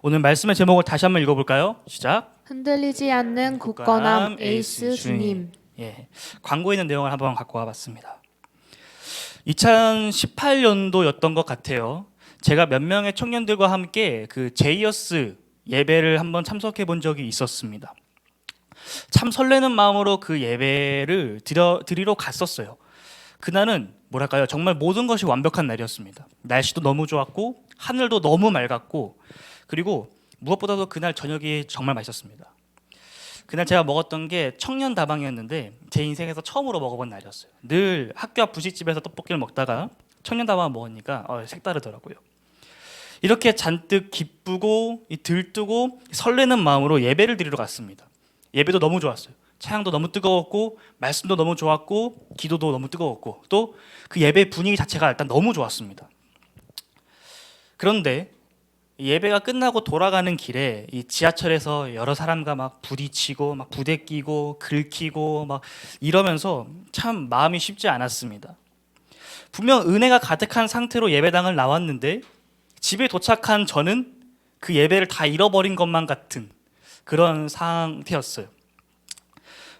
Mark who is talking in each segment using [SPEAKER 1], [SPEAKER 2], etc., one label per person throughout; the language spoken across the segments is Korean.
[SPEAKER 1] 오늘 말씀의 제목을 다시 한번 읽어볼까요? 시작.
[SPEAKER 2] 흔들리지 않는 굳건함 에이스 주님.
[SPEAKER 1] 예, 광고에 있는 내용을 한번 갖고 와봤습니다. 2018년도였던 것 같아요. 제가 몇 명의 청년들과 함께 그 제이어스 예배를 한번 참석해 본 적이 있었습니다. 참 설레는 마음으로 그 예배를 드리러 갔었어요. 그날은 뭐랄까요, 정말 모든 것이 완벽한 날이었습니다. 날씨도 너무 좋았고 하늘도 너무 맑았고, 그리고 무엇보다도 그날 저녁이 정말 맛있었습니다. 그날 제가 먹었던 게 청년 다방이었는데 제 인생에서 처음으로 먹어본 날이었어요. 늘 학교 앞 부식집에서 떡볶이를 먹다가 청년 다방을 먹으니까 색다르더라고요. 이렇게 잔뜩 기쁘고 들뜨고 설레는 마음으로 예배를 드리러 갔습니다. 예배도 너무 좋았어요. 찬양도 너무 뜨거웠고, 말씀도 너무 좋았고, 기도도 너무 뜨거웠고, 또 그 예배 분위기 자체가 일단 너무 좋았습니다. 그런데 예배가 끝나고 돌아가는 길에 이 지하철에서 여러 사람과 막 부딪히고 막 부대끼고 긁히고 막 이러면서 참 마음이 쉽지 않았습니다. 분명 은혜가 가득한 상태로 예배당을 나왔는데 집에 도착한 저는 그 예배를 다 잃어버린 것만 같은 그런 상태였어요.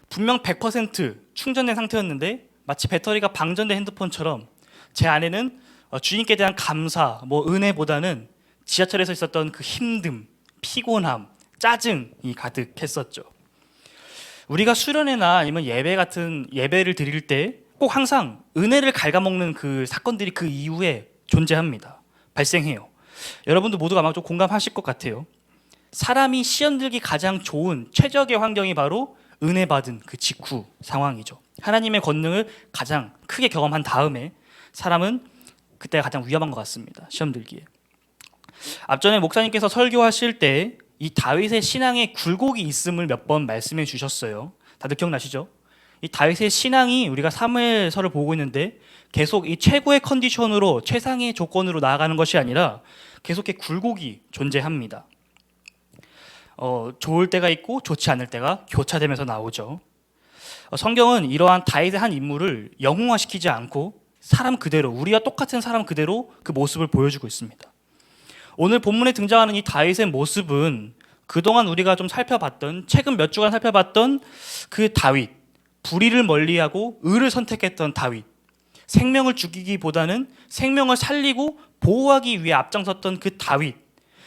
[SPEAKER 1] 분명 100% 충전된 상태였는데 마치 배터리가 방전된 핸드폰처럼 제 안에는 주님께 대한 감사, 은혜보다는 지하철에서 있었던 그 힘듦, 피곤함, 짜증이 가득했었죠. 우리가 수련회나 아니면 예배 같은 예배를 드릴 때 꼭 항상 은혜를 갉아먹는 그 사건들이 그 이후에 존재합니다. 발생해요. 여러분도 모두가 아마 좀 공감하실 것 같아요. 사람이 시험 들기 가장 좋은 최적의 환경이 바로 은혜 받은 그 직후 상황이죠. 하나님의 권능을 가장 크게 경험한 다음에 사람은 그때가 가장 위험한 것 같습니다. 시험 들기에. 앞전에 목사님께서 설교하실 때 이 다윗의 신앙에 굴곡이 있음을 몇 번 말씀해 주셨어요. 다들 기억나시죠? 이 다윗의 신앙이 우리가 사무엘서를 보고 있는데 계속 이 최고의 컨디션으로 최상의 조건으로 나아가는 것이 아니라 계속의 굴곡이 존재합니다. 좋을 때가 있고 좋지 않을 때가 교차되면서 나오죠. 성경은 이러한 다윗의 한 인물을 영웅화시키지 않고 사람 그대로, 우리와 똑같은 사람 그대로 그 모습을 보여주고 있습니다. 오늘 본문에 등장하는 이 다윗의 모습은 그동안 우리가 좀 살펴봤던, 최근 몇 주간 살펴봤던 그 다윗, 불의를 멀리하고 의를 선택했던 다윗, 생명을 죽이기보다는 생명을 살리고 보호하기 위해 앞장섰던 그 다윗,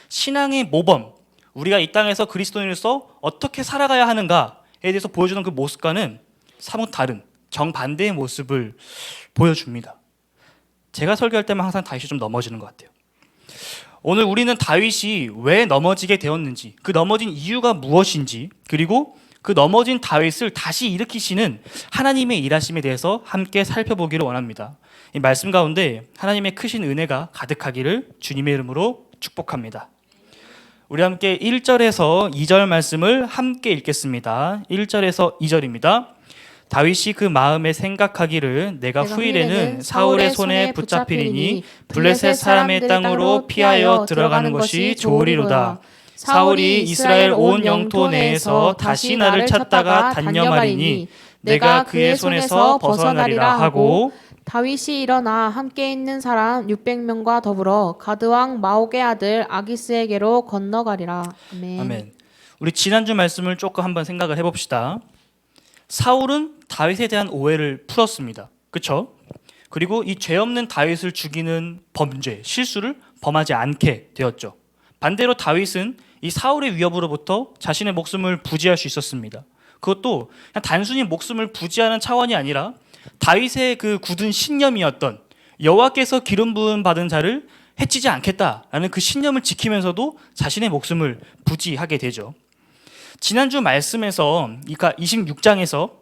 [SPEAKER 1] 신앙의 모범, 우리가 이 땅에서 그리스도인으로서 어떻게 살아가야 하는가에 대해서 보여주는 그 모습과는 사뭇 다른 정반대의 모습을 보여줍니다. 제가 설교할 때만 항상 다윗이 좀 넘어지는 것 같아요. 오늘 우리는 다윗이 왜 넘어지게 되었는지, 그 넘어진 이유가 무엇인지, 그리고 그 넘어진 다윗을 다시 일으키시는 하나님의 일하심에 대해서 함께 살펴보기를 원합니다. 이 말씀 가운데 하나님의 크신 은혜가 가득하기를 주님의 이름으로 축복합니다. 우리 함께 1절에서 2절 말씀을 함께 읽겠습니다. 1절에서 2절입니다. 다윗이 그 마음에 생각하기를 내가 후일에는 사울의 손에 붙잡히리니 블레셋 사람의 땅으로 피하여 들어가는 것이 좋으리로다. 사울이 이스라엘 온 영토 내에서 다시 나를 찾다가 단념하리니 내가 그의 손에서 벗어나리라 하고,
[SPEAKER 2] 다윗이 일어나 함께 있는 사람 600명과 더불어 가드왕 마옥의 아들 아기스에게로 건너가리라. 아멘.
[SPEAKER 1] 아멘. 우리 지난주 말씀을 조금 한번 생각을 해봅시다. 사울은 다윗에 대한 오해를 풀었습니다. 그렇죠? 그리고 이 죄 없는 다윗을 죽이는 범죄, 실수를 범하지 않게 되었죠. 반대로 다윗은 이 사울의 위협으로부터 자신의 목숨을 부지할 수 있었습니다. 그것도 그냥 단순히 목숨을 부지하는 차원이 아니라 다윗의 그 굳은 신념이었던 여호와께서 기름 부음 받은 자를 해치지 않겠다라는 그 신념을 지키면서도 자신의 목숨을 부지하게 되죠. 지난주 말씀에서, 그러니까 26장에서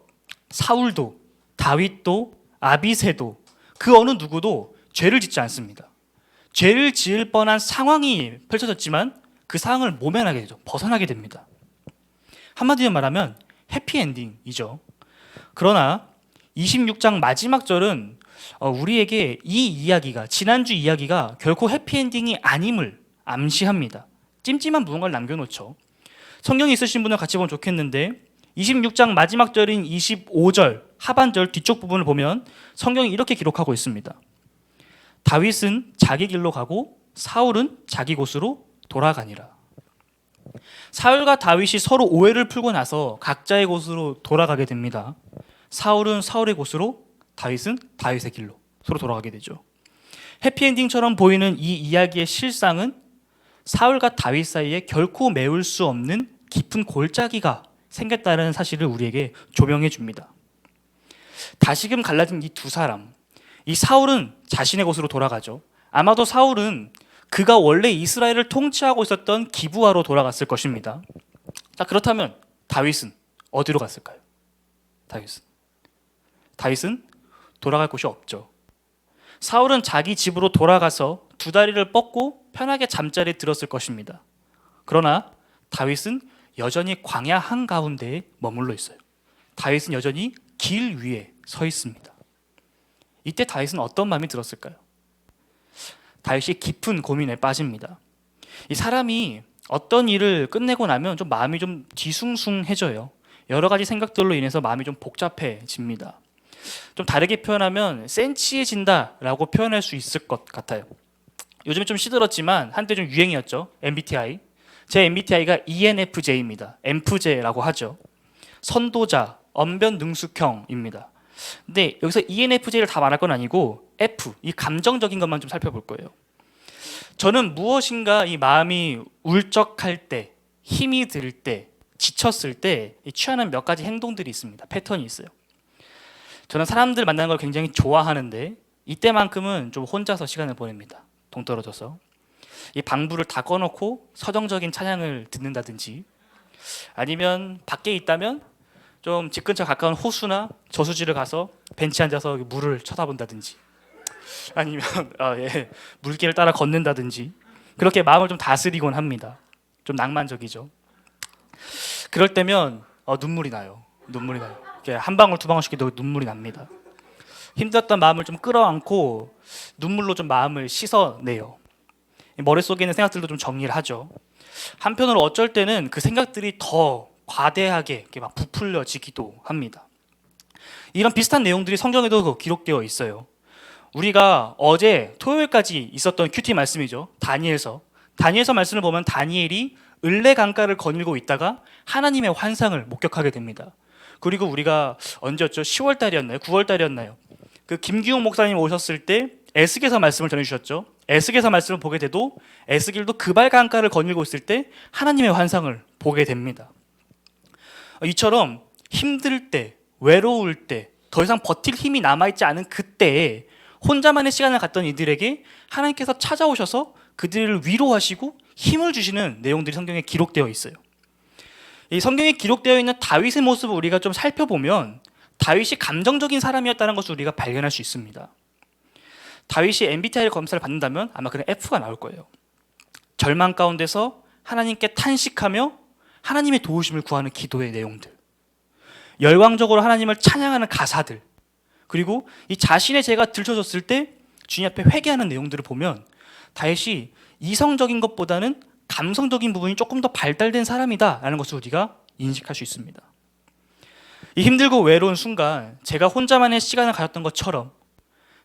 [SPEAKER 1] 사울도 다윗도 아비새도 그 어느 누구도 죄를 짓지 않습니다. 죄를 지을 뻔한 상황이 펼쳐졌지만 그 상황을 모면하게 되죠. 벗어나게 됩니다. 한마디로 말하면 해피엔딩이죠. 그러나 26장 마지막 절은 우리에게 이 이야기가, 지난주 이야기가 결코 해피엔딩이 아님을 암시합니다. 찜찜한 무언가를 남겨놓죠. 성경이 있으신 분은 같이 보면 좋겠는데 26장 마지막 절인 25절 하반절 뒤쪽 부분을 보면 성경이 이렇게 기록하고 있습니다. 다윗은 자기 길로 가고 사울은 자기 곳으로 돌아가니라. 사울과 다윗이 서로 오해를 풀고 나서 각자의 곳으로 돌아가게 됩니다. 사울은 사울의 곳으로, 다윗은 다윗의 길로 서로 돌아가게 되죠. 해피엔딩처럼 보이는 이 이야기의 실상은 사울과 다윗 사이에 결코 메울 수 없는 깊은 골짜기가 생겼다는 사실을 우리에게 조명해 줍니다. 다시금 갈라진 이 두 사람, 이 사울은 자신의 곳으로 돌아가죠. 아마도 사울은 그가 원래 이스라엘을 통치하고 있었던 기브아로 돌아갔을 것입니다. 자, 그렇다면 다윗은 어디로 갔을까요? 다윗은 돌아갈 곳이 없죠. 사울은 자기 집으로 돌아가서 두 다리를 뻗고 편하게 잠자리에 들었을 것입니다. 그러나 다윗은 여전히 광야 한가운데에 머물러 있어요. 다윗은 여전히 길 위에 서 있습니다. 이때 다윗은 어떤 마음이 들었을까요? 다윗이 깊은 고민에 빠집니다. 이 사람이 어떤 일을 끝내고 나면 좀 마음이 좀 뒤숭숭해져요. 여러 가지 생각들로 인해서 마음이 좀 복잡해집니다. 좀 다르게 표현하면 센치해진다라고 표현할 수 있을 것 같아요. 요즘에 좀 시들었지만 한때 좀 유행이었죠. MBTI. 제 MBTI가 ENFJ입니다. 엠프제라고 하죠. 선도자, 언변 능숙형입니다. 근데 여기서 ENFJ를 다 말할 건 아니고 F, 이 감정적인 것만 좀 살펴볼 거예요. 저는 무엇인가 이 마음이 울적할 때, 힘이 들 때, 지쳤을 때 취하는 몇 가지 행동들이 있습니다. 패턴이 있어요. 저는 사람들 만나는 걸 굉장히 좋아하는데 이때만큼은 좀 혼자서 시간을 보냅니다. 동떨어져서 이 방불을 다 꺼놓고 서정적인 찬양을 듣는다든지, 아니면 밖에 있다면 좀 집 근처 가까운 호수나 저수지를 가서 벤치에 앉아서 물을 쳐다본다든지, 아니면 물길을 따라 걷는다든지, 그렇게 마음을 좀 다스리곤 합니다. 좀 낭만적이죠. 그럴 때면 눈물이 나요. 이렇게 한 방울 두 방울씩 눈물이 납니다. 힘들었던 마음을 좀 끌어안고 눈물로 좀 마음을 씻어내요. 머릿속에 있는 생각들도 좀 정리를 하죠. 한편으로 어쩔 때는 그 생각들이 더 과대하게 이렇게 막 부풀려지기도 합니다. 이런 비슷한 내용들이 성경에도 기록되어 있어요. 우리가 어제 토요일까지 있었던 큐티 말씀이죠. 다니엘서 말씀을 보면 다니엘이 을레 강가를 거닐고 있다가 하나님의 환상을 목격하게 됩니다. 그리고 우리가 언제였죠? 10월 달이었나요? 9월 달이었나요? 그 김기웅 목사님 오셨을 때 에스겔서 말씀을 전해주셨죠. 에스겔서 말씀을 보게 돼도 에스겔도 그발 강가를 거닐고 있을 때 하나님의 환상을 보게 됩니다. 이처럼 힘들 때, 외로울 때, 더 이상 버틸 힘이 남아있지 않은 그때에 혼자만의 시간을 갖던 이들에게 하나님께서 찾아오셔서 그들을 위로하시고 힘을 주시는 내용들이 성경에 기록되어 있어요. 이 성경에 기록되어 있는 다윗의 모습을 우리가 좀 살펴보면 다윗이 감정적인 사람이었다는 것을 우리가 발견할 수 있습니다. 다윗이 MBTI 검사를 받는다면 아마 그냥 F가 나올 거예요. 절망 가운데서 하나님께 탄식하며 하나님의 도우심을 구하는 기도의 내용들, 열광적으로 하나님을 찬양하는 가사들, 그리고 이 자신의 죄가 들춰졌을 때 주님 앞에 회개하는 내용들을 보면 다윗이 이성적인 것보다는 감성적인 부분이 조금 더 발달된 사람이다라는 것을 우리가 인식할 수 있습니다. 이 힘들고 외로운 순간 제가 혼자만의 시간을 가졌던 것처럼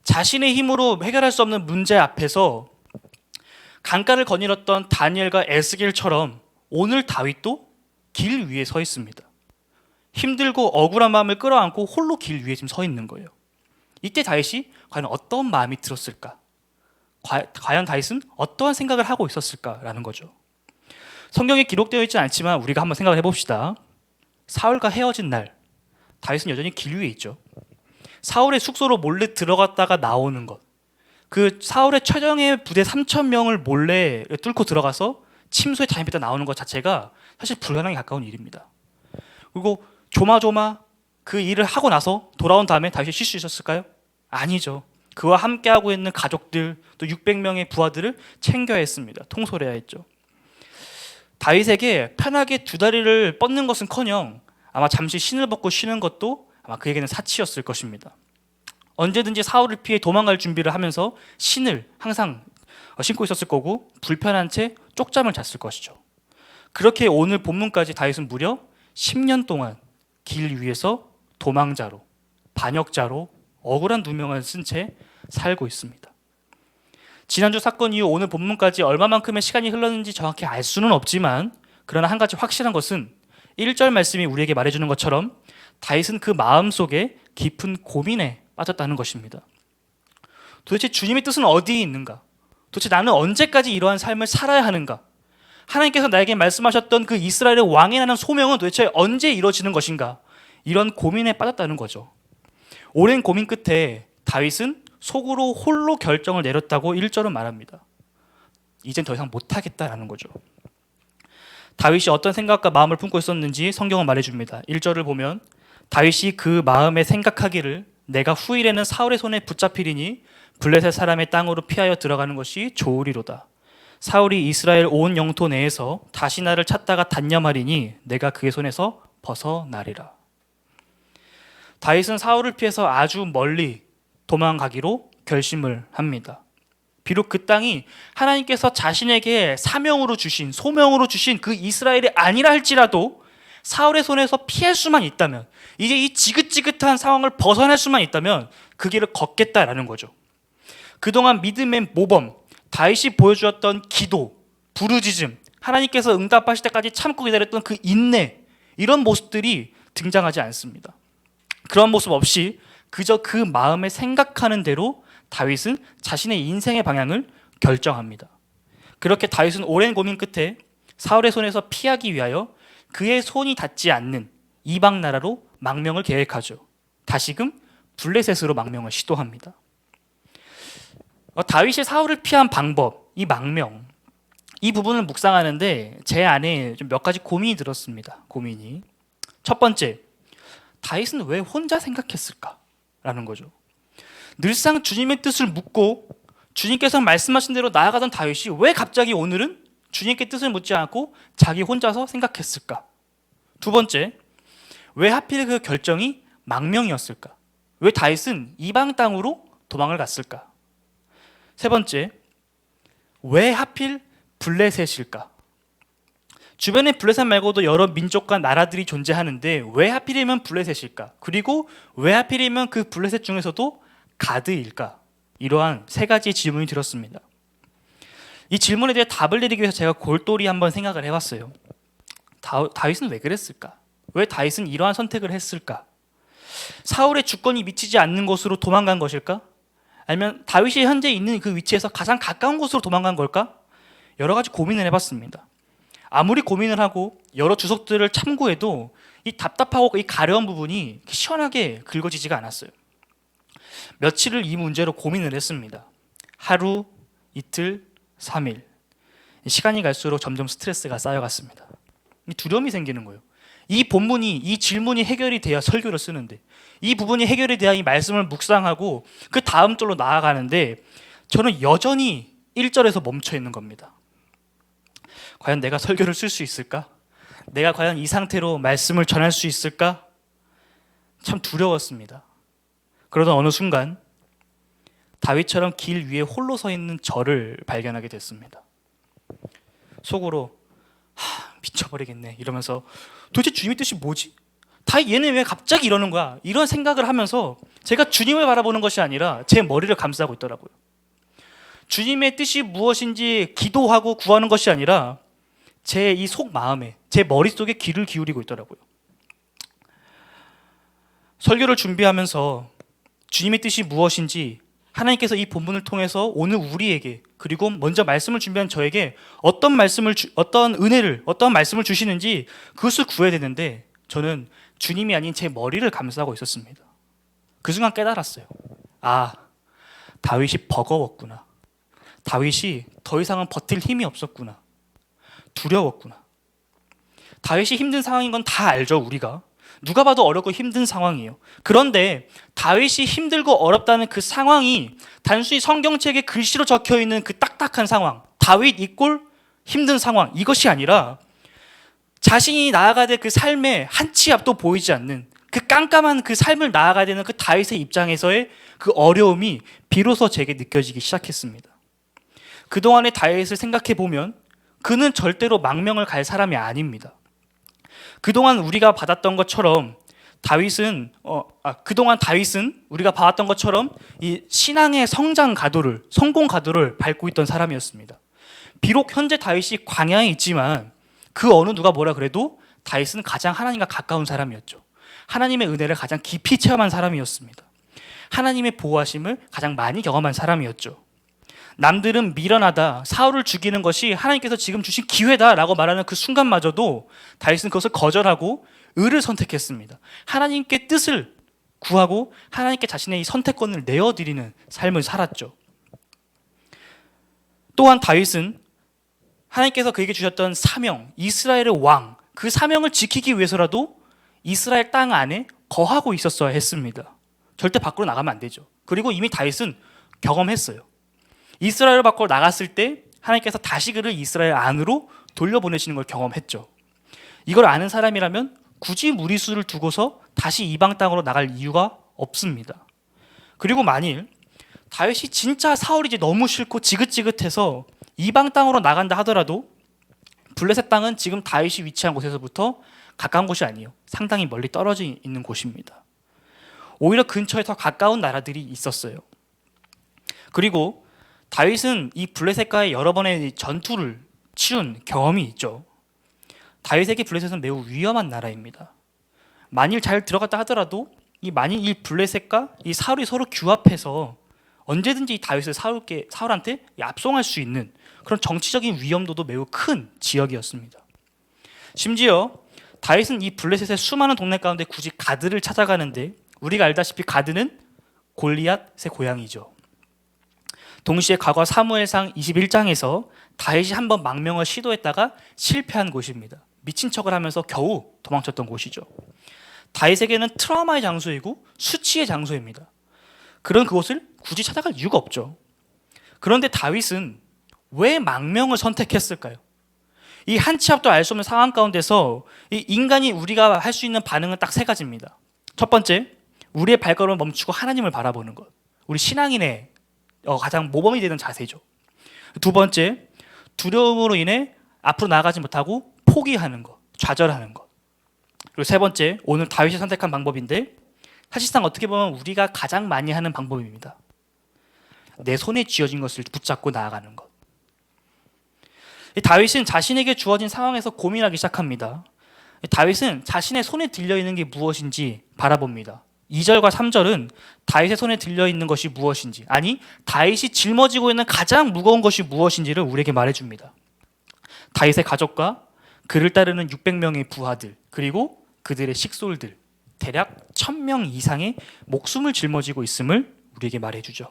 [SPEAKER 1] 자신의 힘으로 해결할 수 없는 문제 앞에서 강가를 거닐었던 다니엘과 에스겔처럼 오늘 다윗도 길 위에 서 있습니다. 힘들고 억울한 마음을 끌어안고 홀로 길 위에 지금 서 있는 거예요. 이때 다윗이 과연 어떤 마음이 들었을까? 과연 다윗은 어떠한 생각을 하고 있었을까라는 거죠. 성경에 기록되어 있지 않지만 우리가 한번 생각을 해봅시다. 사울과 헤어진 날 다윗은 여전히 길 위에 있죠. 사울의 숙소로 몰래 들어갔다가 나오는 것, 그 사울의 최정예 부대 3,000명을 몰래 뚫고 들어가서 침소에 잠입했다 나오는 것 자체가 사실 불가능에 가까운 일입니다. 그리고 조마조마 그 일을 하고 나서 돌아온 다음에 다윗이 쉴 수 있었을까요? 아니죠. 그와 함께하고 있는 가족들, 또 600명의 부하들을 챙겨야 했습니다. 통솔해야 했죠. 다윗에게 편하게 두 다리를 뻗는 것은커녕 아마 잠시 신을 벗고 쉬는 것도 아마 그에게는 사치였을 것입니다. 언제든지 사울을 피해 도망갈 준비를 하면서 신을 항상 신고 있었을 거고 불편한 채 쪽잠을 잤을 것이죠. 그렇게 오늘 본문까지 다윗은 무려 10년 동안 길 위에서 도망자로, 반역자로 억울한 누명을 쓴 채 살고 있습니다. 지난주 사건 이후 오늘 본문까지 얼마만큼의 시간이 흘렀는지 정확히 알 수는 없지만 그러나 한 가지 확실한 것은 1절 말씀이 우리에게 말해주는 것처럼 다윗은 그 마음속에 깊은 고민에 빠졌다는 것입니다. 도대체 주님의 뜻은 어디에 있는가? 도대체 나는 언제까지 이러한 삶을 살아야 하는가? 하나님께서 나에게 말씀하셨던 그 이스라엘의 왕이라는 소명은 도대체 언제 이루어지는 것인가? 이런 고민에 빠졌다는 거죠. 오랜 고민 끝에 다윗은 속으로 홀로 결정을 내렸다고 1절은 말합니다. 이젠 더 이상 못하겠다라는 거죠. 다윗이 어떤 생각과 마음을 품고 있었는지 성경은 말해줍니다. 1절을 보면 다윗이 그 마음에 생각하기를 내가 후일에는 사울의 손에 붙잡히리니 블레셋 사람의 땅으로 피하여 들어가는 것이 좋으리로다. 사울이 이스라엘 온 영토 내에서 다시 나를 찾다가 단념하리니 내가 그의 손에서 벗어나리라. 다윗은 사울을 피해서 아주 멀리 도망가기로 결심을 합니다. 비록 그 땅이 하나님께서 자신에게 사명으로 주신, 소명으로 주신 그 이스라엘이 아니라 할지라도 사울의 손에서 피할 수만 있다면, 이제 이 지긋지긋한 상황을 벗어날 수만 있다면 그 길을 걷겠다라는 거죠. 그동안 믿음의 모범, 다윗이 보여주었던 기도, 부르짖음, 하나님께서 응답하실 때까지 참고 기다렸던 그 인내, 이런 모습들이 등장하지 않습니다. 그런 모습 없이 그저 그 마음에 생각하는 대로 다윗은 자신의 인생의 방향을 결정합니다. 그렇게 다윗은 오랜 고민 끝에 사울의 손에서 피하기 위하여 그의 손이 닿지 않는 이방 나라로 망명을 계획하죠. 다시금 블레셋으로 망명을 시도합니다. 다윗이 사울을 피한 방법, 이 망명, 이 부분을 묵상하는데 제 안에 좀 몇 가지 고민이 들었습니다. 고민이. 첫 번째, 다윗은 왜 혼자 생각했을까라는 거죠. 늘상 주님의 뜻을 묻고 주님께서 말씀하신 대로 나아가던 다윗이 왜 갑자기 오늘은 주님께 뜻을 묻지 않고 자기 혼자서 생각했을까? 두 번째, 왜 하필 그 결정이 망명이었을까? 왜 다윗은 이방 땅으로 도망을 갔을까? 세 번째, 왜 하필 블레셋일까? 주변에 블레셋 말고도 여러 민족과 나라들이 존재하는데 왜 하필이면 블레셋일까? 그리고 왜 하필이면 그 블레셋 중에서도 가드일까? 이러한 세 가지 질문이 들었습니다. 이 질문에 대해 답을 내리기 위해서 제가 골똘히 한번 생각을 해봤어요. 다윗은 왜 그랬을까? 왜 다윗은 이러한 선택을 했을까? 사울의 주권이 미치지 않는 곳으로 도망간 것일까? 아니면 다윗이 현재 있는 그 위치에서 가장 가까운 곳으로 도망간 걸까? 여러 가지 고민을 해봤습니다. 아무리 고민을 하고 여러 주석들을 참고해도 이 답답하고 이 가려운 부분이 시원하게 긁어지지가 않았어요. 며칠을 이 문제로 고민을 했습니다. 하루, 이틀, 3일. 시간이 갈수록 점점 스트레스가 쌓여갔습니다. 두려움이 생기는 거예요. 이 본문이, 이 질문이 해결이 돼야 설교를 쓰는데, 이 부분이 해결이 돼야 이 말씀을 묵상하고 그 다음 절로 나아가는데 저는 여전히 1절에서 멈춰 있는 겁니다. 과연 내가 설교를 쓸 수 있을까? 내가 과연 이 상태로 말씀을 전할 수 있을까? 참 두려웠습니다. 그러던 어느 순간 다윗처럼 길 위에 홀로 서 있는 저를 발견하게 됐습니다. 속으로 미쳐버리겠네 이러면서 도대체 주님의 뜻이 뭐지? 다윗 얘는 왜 갑자기 이러는 거야? 이런 생각을 하면서 제가 주님을 바라보는 것이 아니라 제 머리를 감싸고 있더라고요. 주님의 뜻이 무엇인지 기도하고 구하는 것이 아니라 제 이 속마음에, 제 머릿속에 귀를 기울이고 있더라고요. 설교를 준비하면서 주님의 뜻이 무엇인지 하나님께서 이 본문을 통해서 오늘 우리에게, 그리고 먼저 말씀을 준비한 저에게 어떤 은혜를, 어떤 말씀을 주시는지 그것을 구해야 되는데 저는 주님이 아닌 제 머리를 감싸고 있었습니다. 그 순간 깨달았어요. 아, 다윗이 버거웠구나. 다윗이 더 이상은 버틸 힘이 없었구나. 두려웠구나. 다윗이 힘든 상황인 건 다 알죠, 우리가. 누가 봐도 어렵고 힘든 상황이에요. 그런데 다윗이 힘들고 어렵다는 그 상황이 단순히 성경책에 글씨로 적혀있는 그 딱딱한 상황, 다윗 이꼴 힘든 상황, 이것이 아니라 자신이 나아가야 될 그 삶의 한 치 앞도 보이지 않는 그 깜깜한 그 삶을 나아가야 되는 그 다윗의 입장에서의 그 어려움이 비로소 제게 느껴지기 시작했습니다. 그동안의 다윗을 생각해 보면 그는 절대로 망명을 갈 사람이 아닙니다. 그동안 우리가 받았던 것처럼 그동안 다윗은 우리가 봐왔던 것처럼 이 신앙의 성공 가도를 밟고 있던 사람이었습니다. 비록 현재 다윗이 광야에 있지만 그 어느 누가 뭐라 그래도 다윗은 가장 하나님과 가까운 사람이었죠. 하나님의 은혜를 가장 깊이 체험한 사람이었습니다. 하나님의 보호하심을 가장 많이 경험한 사람이었죠. 남들은 미련하다, 사울을 죽이는 것이 하나님께서 지금 주신 기회다라고 말하는 그 순간마저도 다윗은 그것을 거절하고 의를 선택했습니다. 하나님께 뜻을 구하고 하나님께 자신의 이 선택권을 내어드리는 삶을 살았죠. 또한 다윗은 하나님께서 그에게 주셨던 사명, 이스라엘의 왕, 그 사명을 지키기 위해서라도 이스라엘 땅 안에 거하고 있었어야 했습니다. 절대 밖으로 나가면 안 되죠. 그리고 이미 다윗은 경험했어요. 이스라엘 밖으로 나갔을 때 하나님께서 다시 그를 이스라엘 안으로 돌려보내시는 걸 경험했죠. 이걸 아는 사람이라면 굳이 무리수를 두고서 다시 이방 땅으로 나갈 이유가 없습니다. 그리고 만일 다윗이 진짜 사울이 이제 너무 싫고 지긋지긋해서 이방 땅으로 나간다 하더라도 블레셋 땅은 지금 다윗이 위치한 곳에서부터 가까운 곳이 아니에요. 상당히 멀리 떨어져 있는 곳입니다. 오히려 근처에 더 가까운 나라들이 있었어요. 그리고 다윗은 이 블레셋과의 여러 번의 전투를 치룬 경험이 있죠. 다윗에게 블레셋은 매우 위험한 나라입니다. 만일 잘 들어갔다 하더라도 만일 이 블레셋과 이 사울이 서로 규합해서 언제든지 이 다윗을 사울한테 압송할 수 있는 그런 정치적인 위험도도 매우 큰 지역이었습니다. 심지어 다윗은 이 블레셋의 수많은 동네 가운데 굳이 가드를 찾아가는데 우리가 알다시피 가드는 골리앗의 고향이죠. 동시에 과거 사무엘상 21장에서 다윗이 한번 망명을 시도했다가 실패한 곳입니다. 미친 척을 하면서 겨우 도망쳤던 곳이죠. 다윗에게는 트라우마의 장소이고 수치의 장소입니다. 그런 그곳을 굳이 찾아갈 이유가 없죠. 그런데 다윗은 왜 망명을 선택했을까요? 이 한 치 앞도 알 수 없는 상황 가운데서 이 인간이 우리가 할 수 있는 반응은 딱 세 가지입니다. 첫 번째, 우리의 발걸음을 멈추고 하나님을 바라보는 것. 우리 신앙인의 가장 모범이 되는 자세죠. 두 번째, 두려움으로 인해 앞으로 나아가지 못하고 포기하는 것, 좌절하는 것. 그리고 세 번째, 오늘 다윗이 선택한 방법인데 사실상 어떻게 보면 우리가 가장 많이 하는 방법입니다. 내 손에 쥐어진 것을 붙잡고 나아가는 것. 다윗은 자신에게 주어진 상황에서 고민하기 시작합니다. 다윗은 자신의 손에 들려있는 게 무엇인지 바라봅니다. 2절과 3절은 다윗의 손에 들려있는 것이 무엇인지, 아니 다윗이 짊어지고 있는 가장 무거운 것이 무엇인지를 우리에게 말해줍니다. 다윗의 가족과 그를 따르는 600명의 부하들, 그리고 그들의 식솔들, 대략 1000명 이상의 목숨을 짊어지고 있음을 우리에게 말해주죠.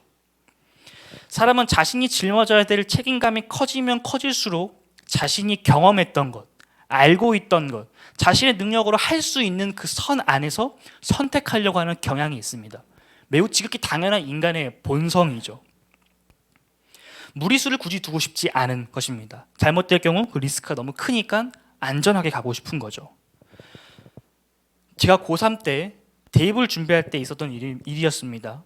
[SPEAKER 1] 사람은 자신이 짊어져야 될 책임감이 커지면 커질수록 자신이 경험했던 것, 알고 있던 것, 자신의 능력으로 할 수 있는 그 선 안에서 선택하려고 하는 경향이 있습니다. 매우 지극히 당연한 인간의 본성이죠. 무리수를 굳이 두고 싶지 않은 것입니다. 잘못될 경우 그 리스크가 너무 크니까 안전하게 가고 싶은 거죠. 제가 고3 때 대입을 준비할 때 있었던 일이었습니다.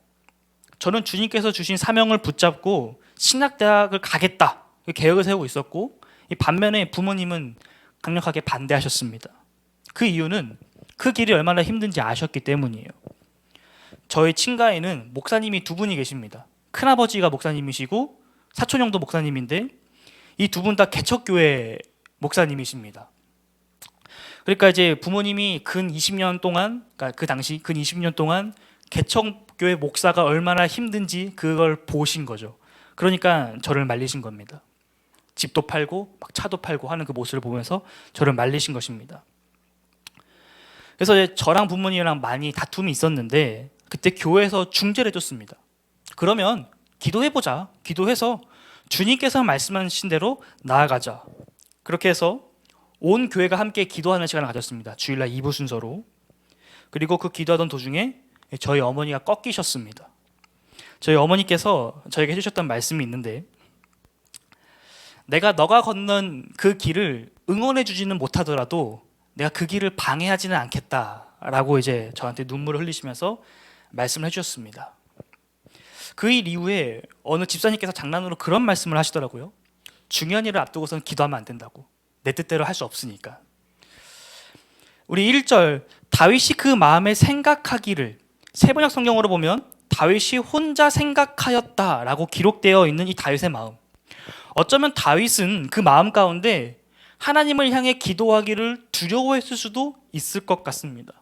[SPEAKER 1] 저는 주님께서 주신 사명을 붙잡고 신학대학을 가겠다 계획을 세우고 있었고, 이 반면에 부모님은 강력하게 반대하셨습니다. 그 이유는 그 길이 얼마나 힘든지 아셨기 때문이에요. 저희 친가에는 목사님이 두 분이 계십니다. 큰아버지가 목사님이시고 사촌형도 목사님인데 이 두 분 다 개척교회 목사님이십니다. 그러니까 이제 부모님이 근 20년 동안, 그러니까 그 당시 근 20년 동안 개척교회 목사가 얼마나 힘든지 그걸 보신 거죠. 그러니까 저를 말리신 겁니다. 집도 팔고 막 차도 팔고 하는 그 모습을 보면서 저를 말리신 것입니다. 그래서 이제 저랑 부모님이랑 많이 다툼이 있었는데 그때 교회에서 중재를 해줬습니다. 그러면 기도해보자. 기도해서 주님께서 말씀하신 대로 나아가자. 그렇게 해서 온 교회가 함께 기도하는 시간을 가졌습니다. 주일날 2부 순서로. 그리고 그 기도하던 도중에 저희 어머니가 꺾이셨습니다. 저희 어머니께서 저에게 해주셨던 말씀이 있는데, 내가 너가 걷는 그 길을 응원해 주지는 못하더라도 내가 그 길을 방해하지는 않겠다라고 이제 저한테 눈물을 흘리시면서 말씀을 해주셨습니다. 그 일 이후에 어느 집사님께서 장난으로 그런 말씀을 하시더라고요. 중요한 일을 앞두고서는 기도하면 안 된다고. 내 뜻대로 할 수 없으니까. 우리 1절, 다윗이 그 마음에 생각하기를, 세번역 성경으로 보면 다윗이 혼자 생각하였다라고 기록되어 있는 이 다윗의 마음. 어쩌면 다윗은 그 마음 가운데 하나님을 향해 기도하기를 두려워했을 수도 있을 것 같습니다.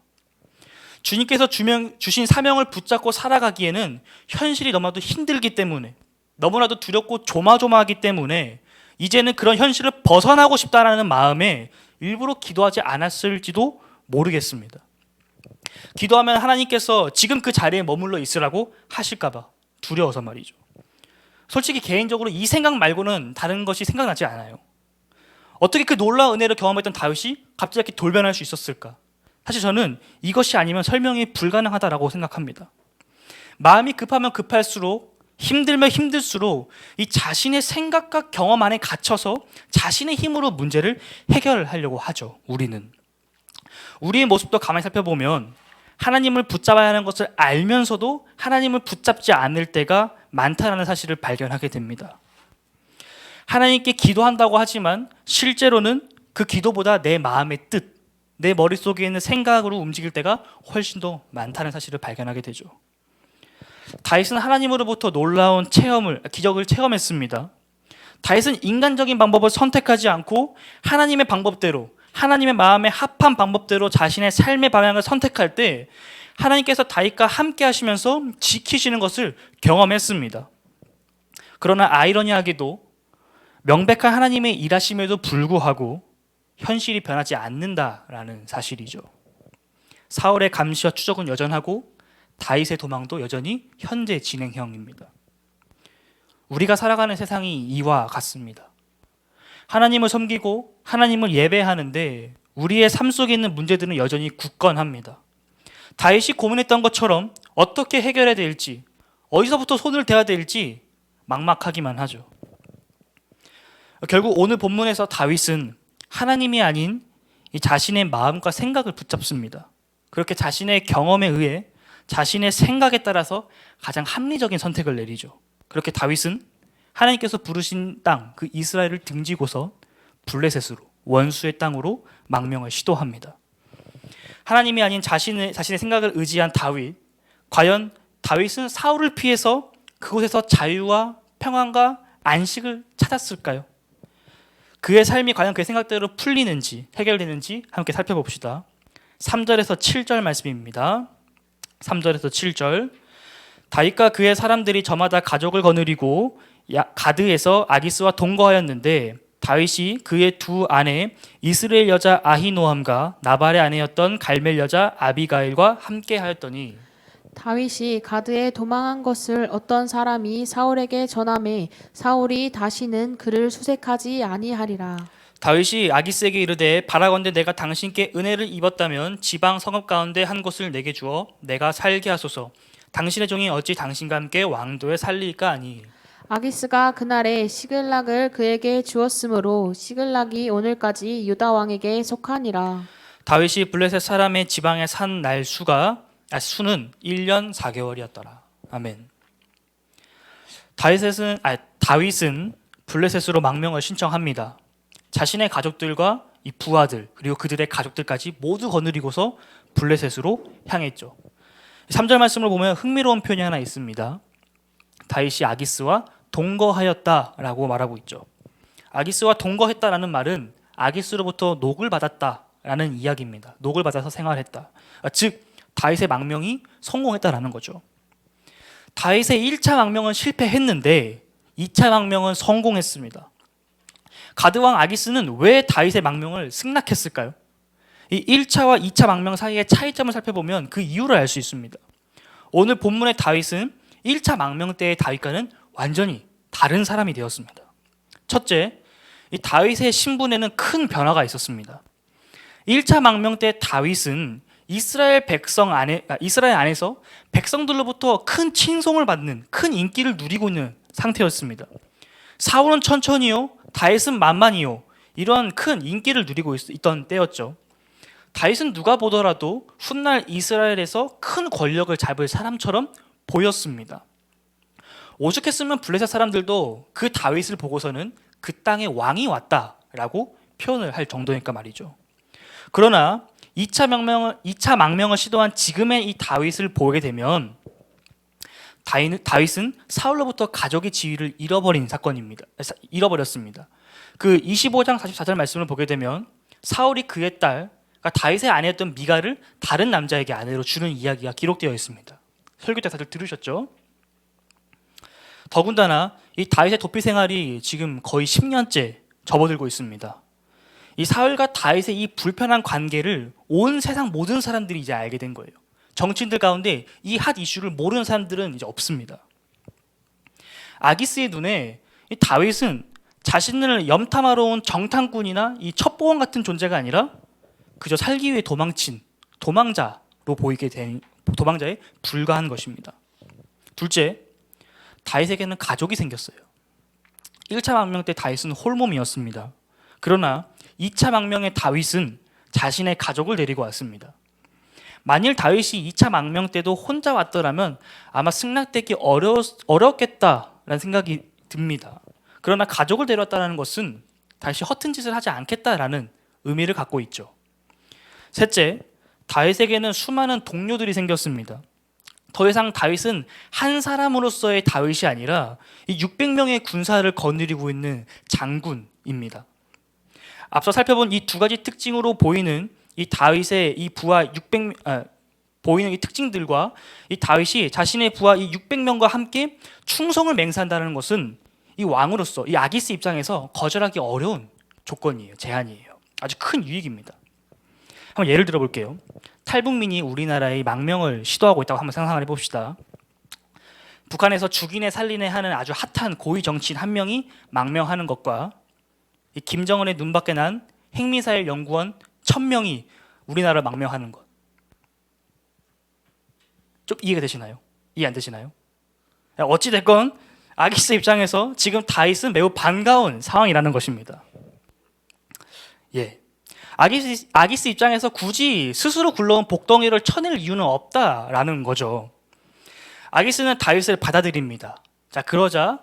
[SPEAKER 1] 주님께서 주신 사명을 붙잡고 살아가기에는 현실이 너무나도 힘들기 때문에, 너무나도 두렵고 조마조마하기 때문에 이제는 그런 현실을 벗어나고 싶다라는 마음에 일부러 기도하지 않았을지도 모르겠습니다. 기도하면 하나님께서 지금 그 자리에 머물러 있으라고 하실까 봐 두려워서 말이죠. 솔직히 개인적으로 이 생각 말고는 다른 것이 생각나지 않아요. 어떻게 그 놀라운 은혜를 경험했던 다윗이 갑자기 이렇게 돌변할 수 있었을까? 사실 저는 이것이 아니면 설명이 불가능하다라고 생각합니다. 마음이 급하면 급할수록, 힘들면 힘들수록 이 자신의 생각과 경험 안에 갇혀서 자신의 힘으로 문제를 해결하려고 하죠. 우리의 모습도 가만히 살펴보면 하나님을 붙잡아야 하는 것을 알면서도 하나님을 붙잡지 않을 때가 많다는 사실을 발견하게 됩니다. 하나님께 기도한다고 하지만 실제로는 그 기도보다 내 마음의 뜻, 내 머릿속에 있는 생각으로 움직일 때가 훨씬 더 많다는 사실을 발견하게 되죠. 다윗은 하나님으로부터 놀라운 기적을 체험했습니다. 다윗은 인간적인 방법을 선택하지 않고 하나님의 방법대로, 하나님의 마음에 합한 방법대로 자신의 삶의 방향을 선택할 때 하나님께서 다윗과 함께 하시면서 지키시는 것을 경험했습니다. 그러나 아이러니하게도 명백한 하나님의 일하심에도 불구하고 현실이 변하지 않는다라는 사실이죠. 사울의 감시와 추적은 여전하고 다윗의 도망도 여전히 현재 진행형입니다. 우리가 살아가는 세상이 이와 같습니다. 하나님을 섬기고 하나님을 예배하는데 우리의 삶 속에 있는 문제들은 여전히 굳건합니다. 다윗이 고민했던 것처럼 어떻게 해결해야 될지, 어디서부터 손을 대야 될지 막막하기만 하죠. 결국 오늘 본문에서 다윗은 하나님이 아닌 자신의 마음과 생각을 붙잡습니다. 그렇게 자신의 경험에 의해 자신의 생각에 따라서 가장 합리적인 선택을 내리죠. 그렇게 다윗은 하나님께서 부르신 땅, 그 이스라엘을 등지고서 블레셋으로, 원수의 땅으로 망명을 시도합니다. 하나님이 아닌 자신의 생각을 의지한 다윗, 과연 다윗은 사울을 피해서 그곳에서 자유와 평안과 안식을 찾았을까요? 그의 삶이 과연 그의 생각대로 풀리는지, 해결되는지 함께 살펴봅시다. 3절에서 7절 말씀입니다. 3절에서 7절. 다윗과 그의 사람들이 저마다 가족을 거느리고 가드에서 아기스와 동거하였는데 다윗이 그의 두 아내 이스라엘 여자 아히노함과 나발의 아내였던 갈멜 여자 아비가일과 함께 하였더니
[SPEAKER 2] 다윗이 가드에 도망한 것을 어떤 사람이 사울에게 전하매 사울이 다시는 그를 수색하지 아니하리라.
[SPEAKER 1] 다윗이 아기스에게 이르되 바라건대 내가 당신께 은혜를 입었다면 지방 성읍 가운데 한 곳을 내게 주어 내가 살게 하소서. 당신의 종이 어찌 당신과 함께 왕도에 살리까 하니.
[SPEAKER 2] 아기스가 그날에 시글락을 그에게 주었으므로 시글락이 오늘까지 유다 왕에게 속하니라.
[SPEAKER 1] 다윗이 블레셋 사람의 지방에 산 날 수는 1년 4개월이었더라. 아멘. 다윗은 블레셋으로 망명을 신청합니다. 자신의 가족들과 이 부하들 그리고 그들의 가족들까지 모두 거느리고서 블레셋으로 향했죠. 3절 말씀을 보면 흥미로운 표현이 하나 있습니다. 다윗이 아기스와 동거하였다라고 말하고 있죠. 아기스와 동거했다라는 말은 아기스로부터 녹을 받았다라는 이야기입니다. 녹을 받아서 생활했다. 즉 다윗의 망명이 성공했다라는 거죠. 다윗의 1차 망명은 실패했는데 2차 망명은 성공했습니다. 가드왕 아기스는 왜 다윗의 망명을 승낙했을까요? 이 1차와 2차 망명 사이의 차이점을 살펴보면 그 이유를 알 수 있습니다. 오늘 본문의 다윗은 1차 망명 때의 다윗과는 완전히 다른 사람이 되었습니다. 첫째, 이 다윗의 신분에는 큰 변화가 있었습니다. 1차 망명 때 다윗은 이스라엘 안에서 백성들로부터 큰 칭송을 받는 큰 인기를 누리고 있는 상태였습니다. 사울은 천천히요, 다윗은 만만히요, 이런 큰 인기를 누리고 있던 때였죠. 다윗은 누가 보더라도 훗날 이스라엘에서 큰 권력을 잡을 사람처럼 보였습니다. 오죽했으면 블레셋 사람들도 그 다윗을 보고서는 그 땅에 왕이 왔다라고 표현을 할 정도니까 말이죠. 그러나 2차 망명을 시도한 지금의 이 다윗을 보게 되면 다윗은 사울로부터 가족의 지위를 잃어버렸습니다. 그 25장 44절 말씀을 보게 되면 사울이 그의 딸, 그러니까 다윗의 아내였던 미갈을 다른 남자에게 아내로 주는 이야기가 기록되어 있습니다. 설교 때 다들 들으셨죠? 더군다나 이 다윗의 도피 생활이 지금 거의 10년째 접어들고 있습니다. 이 사울과 다윗의 이 불편한 관계를 온 세상 모든 사람들이 이제 알게 된 거예요. 정치인들 가운데 이 핫 이슈를 모르는 사람들은 이제 없습니다. 아기스의 눈에 이 다윗은 자신을 염탐하러 온 정탐꾼이나 이 첩보원 같은 존재가 아니라 그저 살기 위해 도망친 도망자로 보이게 된 도망자에 불과한 것입니다. 둘째, 다윗에게는 가족이 생겼어요. 1차 망명 때 다윗은 홀몸이었습니다. 그러나 2차 망명의 다윗은 자신의 가족을 데리고 왔습니다. 만일 다윗이 2차 망명 때도 혼자 왔더라면 아마 승낙되기 어렵겠다라는 생각이 듭니다. 그러나 가족을 데려왔다는 것은 다시 허튼 짓을 하지 않겠다라는 의미를 갖고 있죠. 셋째, 다윗에게는 수많은 동료들이 생겼습니다. 더 이상 다윗은 한 사람으로서의 다윗이 아니라 이 600명의 군사를 거느리고 있는 장군입니다. 앞서 살펴본 이 두 가지 특징으로 보이는 이 다윗의 이 부하 보이는 이 특징들과 이 다윗이 자신의 부하 이 600명과 함께 충성을 맹세한다는 것은 이 왕으로서 이 아기스 입장에서 거절하기 어려운 조건이에요. 제한이에요. 아주 큰 유익입니다. 한번 예를 들어 볼게요. 탈북민이 우리나라의 망명을 시도하고 있다고 한번 상상을 해봅시다. 북한에서 죽이네 살리네 하는 아주 핫한 고위 정치인 한 명이 망명하는 것과 이 김정은의 눈밖에 난 핵미사일 연구원 1000명이 우리나라를 망명하는 것. 좀 이해가 되시나요? 이해 안 되시나요? 어찌 됐건 아기스 입장에서 지금 다윗은 매우 반가운 상황이라는 것입니다. 예. 아기스 입장에서 굳이 스스로 굴러온 복덩이를 쳐낼 이유는 없다라는 거죠. 아기스는 다윗을 받아들입니다. 자, 그러자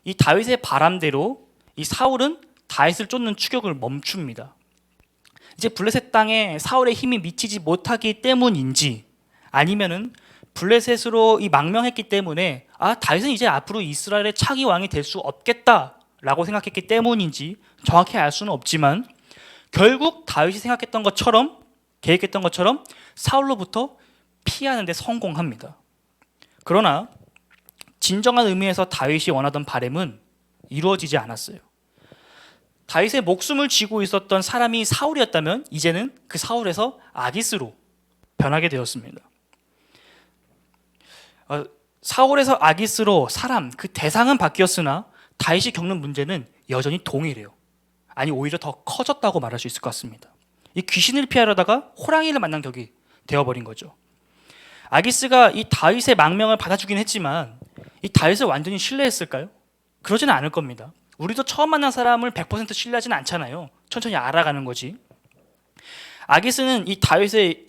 [SPEAKER 1] 이 다윗의 바람대로 이 사울은 다윗을 쫓는 추격을 멈춥니다. 이제 블레셋 땅에 사울의 힘이 미치지 못하기 때문인지 아니면은 블레셋으로 이 망명했기 때문에 다윗은 이제 앞으로 이스라엘의 차기 왕이 될 수 없겠다라고 생각했기 때문인지 정확히 알 수는 없지만 결국 다윗이 생각했던 것처럼 계획했던 것처럼 사울로부터 피하는 데 성공합니다. 그러나 진정한 의미에서 다윗이 원하던 바람은 이루어지지 않았어요. 다윗의 목숨을 쥐고 있었던 사람이 사울이었다면 이제는 그 사울에서 아기스로 변하게 되었습니다. 사울에서 아기스로 사람, 그 대상은 바뀌었으나 다윗이 겪는 문제는 여전히 동일해요. 아니 오히려 더 커졌다고 말할 수 있을 것 같습니다. 이 귀신을 피하려다가 호랑이를 만난 격이 되어버린 거죠. 아기스가 이 다윗의 망명을 받아주긴 했지만 이 다윗을 완전히 신뢰했을까요? 그러지는 않을 겁니다. 우리도 처음 만난 사람을 100% 신뢰하지는 않잖아요. 천천히 알아가는 거지. 아기스는 이 다윗의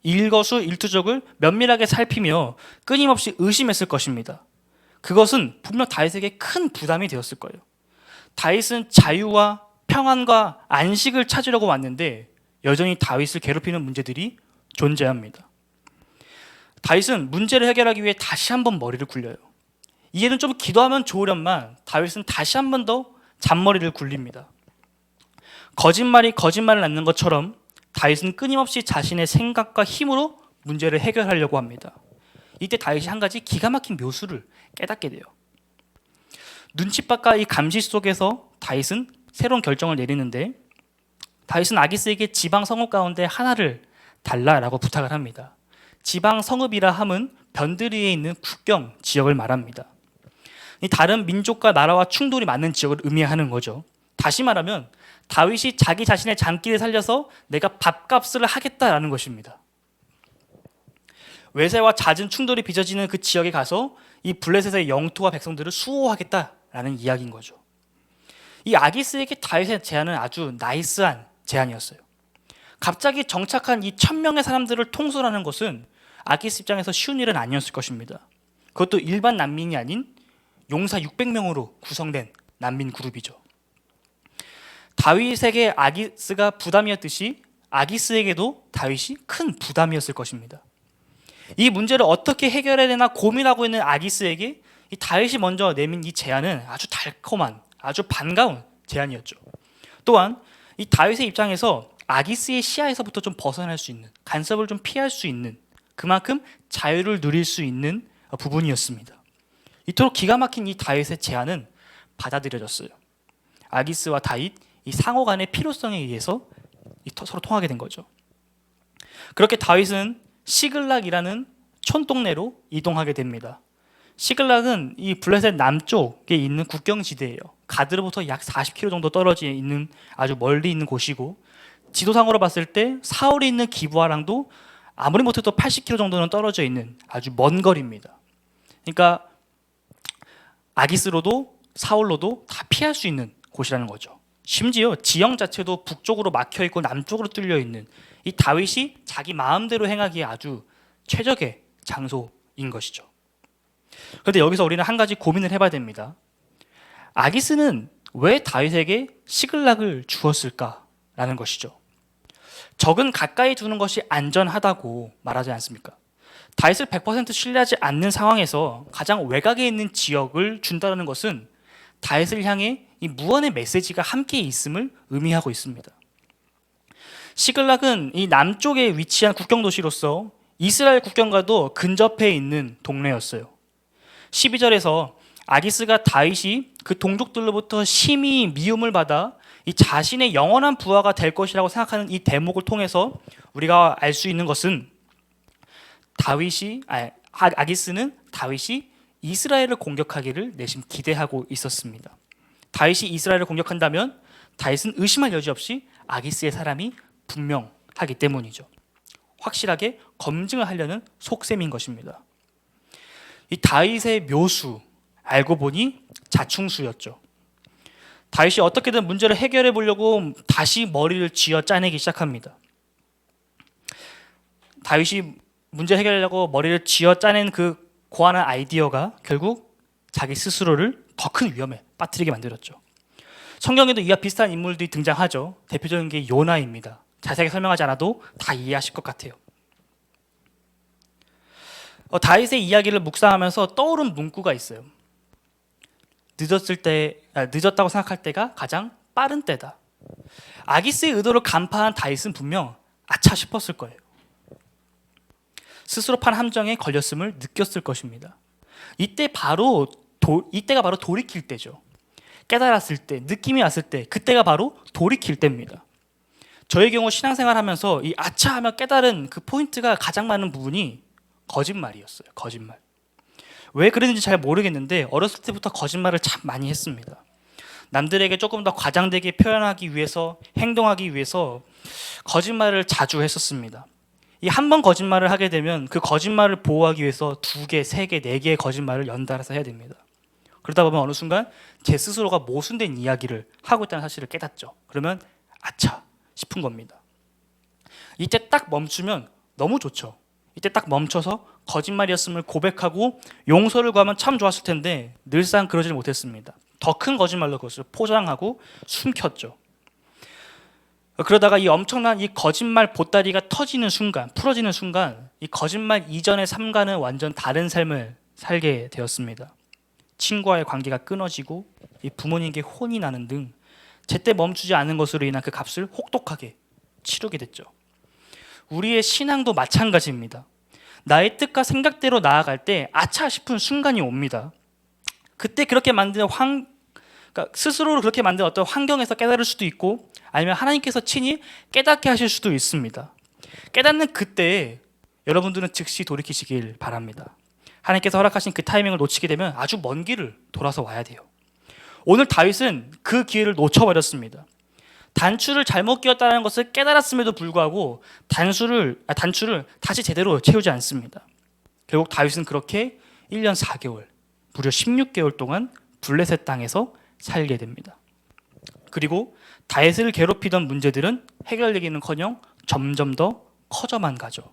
[SPEAKER 1] 일거수일투족을 면밀하게 살피며 끊임없이 의심했을 것입니다. 그것은 분명 다윗에게 큰 부담이 되었을 거예요. 다윗은 자유와 평안과 안식을 찾으려고 왔는데 여전히 다윗을 괴롭히는 문제들이 존재합니다. 다윗은 문제를 해결하기 위해 다시 한번 머리를 굴려요. 이제는 좀 기도하면 좋으련만 다윗은 다시 한 번 더 잔머리를 굴립니다. 거짓말이 거짓말을 낳는 것처럼 다윗은 끊임없이 자신의 생각과 힘으로 문제를 해결하려고 합니다. 이때 다윗이 한 가지 기가 막힌 묘수를 깨닫게 돼요. 눈칫밥과 이 감시 속에서 다윗은 새로운 결정을 내리는데 다윗은 아기스에게 지방 성읍 가운데 하나를 달라라고 부탁을 합니다. 지방 성읍이라 함은 변두리에 있는 국경 지역을 말합니다. 이 다른 민족과 나라와 충돌이 많은 지역을 의미하는 거죠. 다시 말하면 다윗이 자기 자신의 장기를 살려서 내가 밥값을 하겠다라는 것입니다. 외세와 잦은 충돌이 빚어지는 그 지역에 가서 이 블레셋의 영토와 백성들을 수호하겠다라는 이야기인 거죠. 이 아기스에게 다윗의 제안은 아주 나이스한 제안이었어요. 갑자기 정착한 이 1000명의 사람들을 통솔하는 것은 아기스 입장에서 쉬운 일은 아니었을 것입니다. 그것도 일반 난민이 아닌 용사 600명으로 구성된 난민 그룹이죠. 다윗에게 아기스가 부담이었듯이 아기스에게도 다윗이 큰 부담이었을 것입니다. 이 문제를 어떻게 해결해야 되나 고민하고 있는 아기스에게 이 다윗이 먼저 내민 이 제안은 아주 달콤한, 아주 반가운 제안이었죠. 또한 이 다윗의 입장에서 아기스의 시야에서부터 좀 벗어날 수 있는, 간섭을 좀 피할 수 있는, 그만큼 자유를 누릴 수 있는 부분이었습니다. 이토록 기가 막힌 이 다윗의 제안은 받아들여졌어요. 아기스와 다윗, 이 상호 간의 필요성에 의해서 서로 통하게 된 거죠. 그렇게 다윗은 시글락이라는 촌동네로 이동하게 됩니다. 시글락은 이 블레셋 남쪽에 있는 국경지대예요. 가드로부터 약 40km 정도 떨어져 있는 아주 멀리 있는 곳이고, 지도상으로 봤을 때 사울이 있는 기브아랑도 아무리 못해도 80km 정도는 떨어져 있는 아주 먼 거리입니다. 그러니까 아기스로도 사울로도 다 피할 수 있는 곳이라는 거죠. 심지어 지형 자체도 북쪽으로 막혀 있고 남쪽으로 뚫려 있는, 이 다윗이 자기 마음대로 행하기에 아주 최적의 장소인 것이죠. 그런데 여기서 우리는 한 가지 고민을 해봐야 됩니다. 아기스는 왜 다윗에게 시글락을 주었을까라는 것이죠. 적은 가까이 두는 것이 안전하다고 말하지 않습니까? 다윗을 100% 신뢰하지 않는 상황에서 가장 외곽에 있는 지역을 준다는 것은 다윗을 향해 이 무언의 메시지가 함께 있음을 의미하고 있습니다. 시글락은 이 남쪽에 위치한 국경 도시로서 이스라엘 국경과도 근접해 있는 동네였어요. 12절에서 아기스가 다윗이 그 동족들로부터 심히 미움을 받아 이 자신의 영원한 부하가 될 것이라고 생각하는 이 대목을 통해서 우리가 알 수 있는 것은 아기스는 다윗이 이스라엘을 공격하기를 내심 기대하고 있었습니다. 다윗이 이스라엘을 공격한다면 다윗은 의심할 여지 없이 아기스의 사람이 분명하기 때문이죠. 확실하게 검증을 하려는 속셈인 것입니다. 이 다윗의 묘수, 알고 보니 자충수였죠. 다윗이 어떻게든 문제를 해결해 보려고 다시 머리를 쥐어 짜내기 시작합니다. 다윗이 문제 해결하려고 머리를 쥐어 짜낸 그 고안한 아이디어가 결국 자기 스스로를 더 큰 위험에 빠뜨리게 만들었죠. 성경에도 이와 비슷한 인물들이 등장하죠. 대표적인 게 요나입니다. 자세하게 설명하지 않아도 다 이해하실 것 같아요. 다윗의 이야기를 묵상하면서 떠오른 문구가 있어요. 늦었다고 생각할 때가 가장 빠른 때다. 아기스의 의도를 간파한 다윗은 분명 아차 싶었을 거예요. 스스로 판 함정에 걸렸음을 느꼈을 것입니다. 이때가 바로 돌이킬 때죠. 깨달았을 때, 느낌이 왔을 때, 그때가 바로 돌이킬 때입니다. 저의 경우 신앙생활 하면서 이 아차 하며 깨달은 그 포인트가 가장 많은 부분이 거짓말이었어요. 거짓말. 왜 그랬는지 잘 모르겠는데 어렸을 때부터 거짓말을 참 많이 했습니다. 남들에게 조금 더 과장되게 표현하기 위해서, 행동하기 위해서 거짓말을 자주 했었습니다. 이 한 번 거짓말을 하게 되면 그 거짓말을 보호하기 위해서 2개, 3개, 4개의 거짓말을 연달아서 해야 됩니다. 그러다 보면 어느 순간 제 스스로가 모순된 이야기를 하고 있다는 사실을 깨닫죠. 그러면 아차 싶은 겁니다. 이때 딱 멈추면 너무 좋죠. 이때 딱 멈춰서 거짓말이었음을 고백하고 용서를 구하면 참 좋았을 텐데 늘상 그러질 못했습니다. 더 큰 거짓말로 그것을 포장하고 숨겼죠. 그러다가 이 엄청난 이 거짓말 보따리가 터지는 순간, 풀어지는 순간 이 거짓말 이전의 삶과는 완전 다른 삶을 살게 되었습니다. 친구와의 관계가 끊어지고 이 부모님께 혼이 나는 등 제때 멈추지 않은 것으로 인한 그 값을 혹독하게 치르게 됐죠. 우리의 신앙도 마찬가지입니다. 나의 뜻과 생각대로 나아갈 때 아차 싶은 순간이 옵니다. 그때 그렇게 만드는 그러니까 스스로를 그렇게 만든 어떤 환경에서 깨달을 수도 있고 아니면 하나님께서 친히 깨닫게 하실 수도 있습니다. 깨닫는 그때 여러분들은 즉시 돌이키시길 바랍니다. 하나님께서 허락하신 그 타이밍을 놓치게 되면 아주 먼 길을 돌아서 와야 돼요. 오늘 다윗은 그 기회를 놓쳐버렸습니다. 단추를 잘못 끼웠다는 것을 깨달았음에도 불구하고 단추를 다시 제대로 채우지 않습니다. 결국 다윗은 그렇게 1년 4개월, 무려 16개월 동안 블레셋 땅에서 살게 됩니다. 그리고 다윗을 괴롭히던 문제들은 해결되기는커녕 점점 더 커져만 가죠.